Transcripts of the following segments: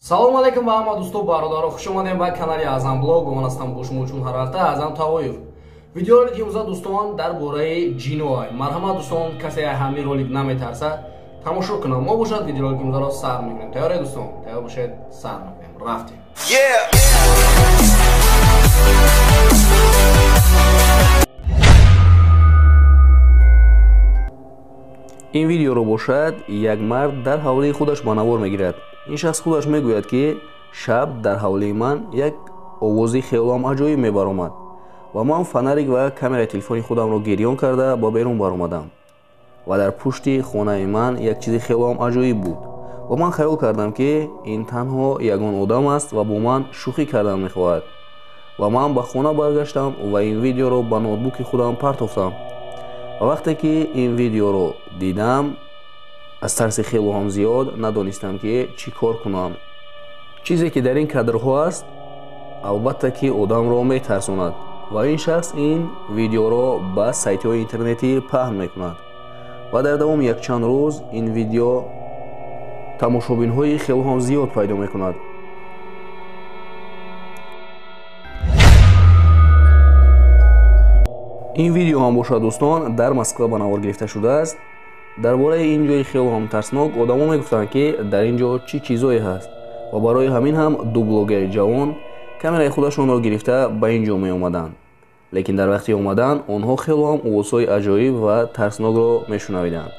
Салом алейкум ва ҳама дӯсту бародаро, хуш омадем ба канали AZAM блог. Ман ҳастам бо шумо чун ҳар ҳафта AZAM Тавоев. Видеоро ки имрӯза дӯстон дар бораи ҷино. Марҳамат дӯстон, касе ҳамин ролик наметарса тамошо кунам. Мо бошад видеоро ки имрӯзаро сар мекунем. Тайёре дӯстон? Тайёр бошед, сар мекунем. Рафтем. ин видеоро бошад як мард дар ҳавлии худаш ба навор мегирад. ин шахс худаш мегӯяд ки шаб дар ҳавлии ман як овози хелом аҷоиб мебаромад ва ман фонарик ва камераи телефони худамро гирён карда ба берун баромадам ва дар пушти хонаи ман як чизи хелом аҷоиб буд ва ман хаёл кардам ки ин танҳо ягон одам аст ва бо ман шӯхӣ кардан мехоҳад ва ман ба хона баргаштам ва ин видеоро ба ноутбуки худам партофтам. вақте ки ин видеоро дидам, аз тарси хелоам зиёд надонистам ки чӣ кор кунам. чизе ки дар ин кадрҳо аст, албатта ки одамро метарсонад ва ин шахс ин видеоро ба сайтҳои интернетӣ паҳн мекунад ва дар давоми якчанд рӯз ин видео тамошобинҳои хелоам зиёд пайдо мекунад. ин видео ҳам бошад дӯстон, дар Москва ба навор гирифта шудааст. дар бораи ин ҷои хелом тарснок одамо мегуфтанд ки дар ин ҷо чӣ чизое ҳаст ва барои ҳамин ҳам ду блогери ҷавон камераи худашонро гирифта ба ин ҷо меомаданд. лекин дар вақти омадан онҳо хелом овозҳои аҷоиб ва тарснокро мешунавиданд.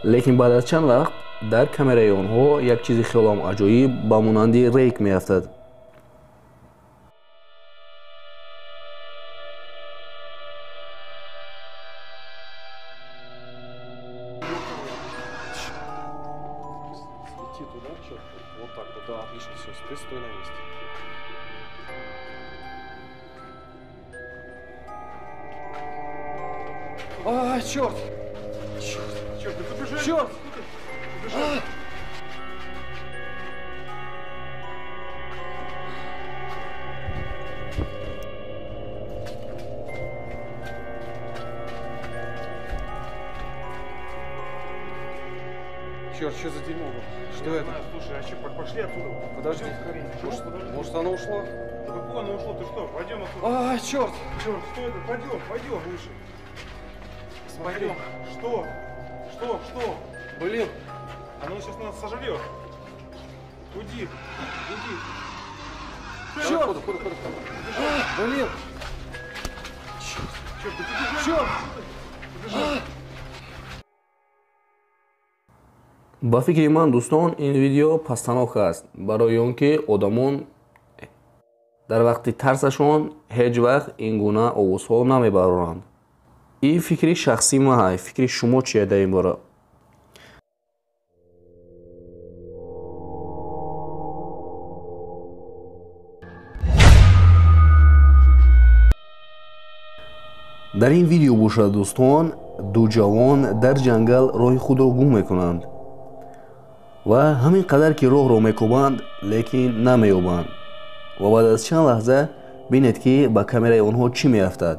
лекин баъд аз чанд вақт дар камераи онҳо як чизи хелом аҷоиб ба монанди рейк меафтад. Туда, четко. Вот так вот, да, отлично, все, стой на месте. А, черт! Черт, да побежали! Черт! Побежали! Черт, что за дерьмо было? Что это? Знаю, слушай, а что, пошли отсюда? Подожди. Может, оно ушло? Да какое оно ушло? Ты что? Пойдем отсюда. А, черт! Черт, что это? Пойдем лучше. Смотри. Что? Блин. Оно сейчас нас сожрет. Уйди. Черт! Куда? Блин. Черт, да ты Черт! побежал. ба фикри ман дӯстон, ин видео пастанок аст барои он ки одамон дар вақти тарсашон ҳеҷ вақт ин гуна овозҳо намебаронанд. ин фикри шахсӣ маҳай. фикри шумо чие дар ин бора? дар ин видео бошад дӯстон, ду ҷавон дар ҷангал роҳи худро гум мекунанд ва ҳамин қадар ки роҳро мекобанд, лекин намеёбанд ва баъд аз чанд лаҳза бинед ки ба камераи онҳо чӣ меафтад.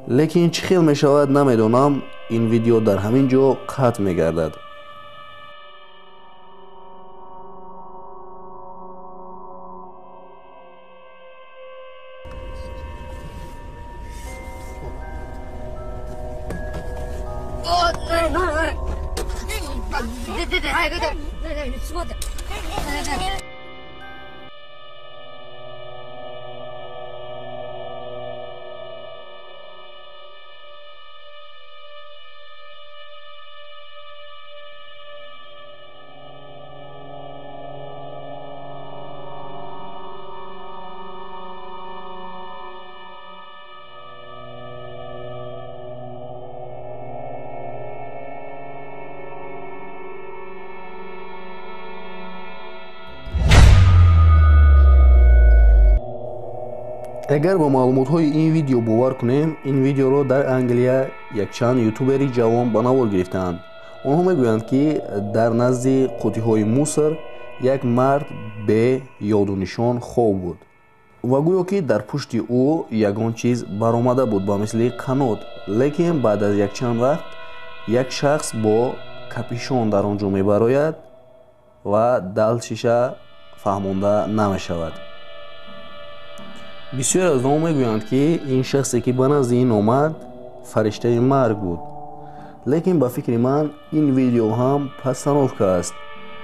лекин чӣ хел мешавад намедонам. ин видео дар ҳамин ҷо қатъ мегардад. Смотри. агар ба маълумотҳои ин видео бовар кунем, ин видеоро дар Англия якчанд ютубери ҷавон ба навор гирифтаанд. онҳо мегӯянд ки дар назди қуттиҳои мусор як мард бе ёду нишон хоб буд ва гӯё ки дар пушти ӯ ягон чиз баромада буд ба мисли қанот. лекин баъд аз якчанд вақт як шахс бо капишон дар он ҷо мебарояд ва дал шиша фаҳмонда намешавад. бисёр аз онҳо мегӯянд ки ин шахсе ки ба назди ин омад фариштаи марг буд, лекин ба фикри ман ин видео ҳам постановка аст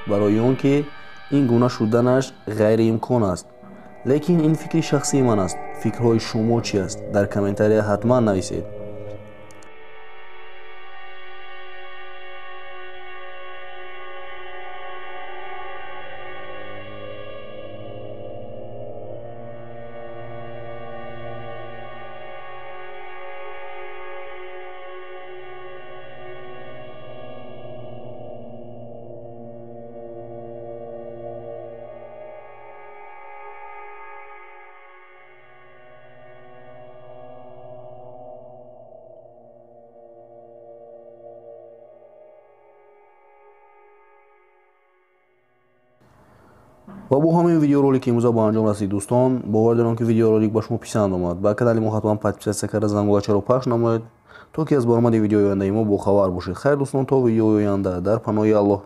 барои он ки ин гуна шуданаш ғайриимкон аст. лекин ин фикри шахсии ман аст. фикрҳои шумо чӣ аст? Дар комментария ҳатман нависед. ва бо ҳамин видеоролики имрӯза ба анҷом расид. дӯстон, бовар дорам ки видеоролик ба шумо писанд омад. Ба канали мо ҳатман подписатсия карда зангулачаро пахш намоед, то ки аз баромади видеои ояндаи мо бохабар бошед. хайр дӯстон, то видеои оянда, дар паноҳи Аллоҳ.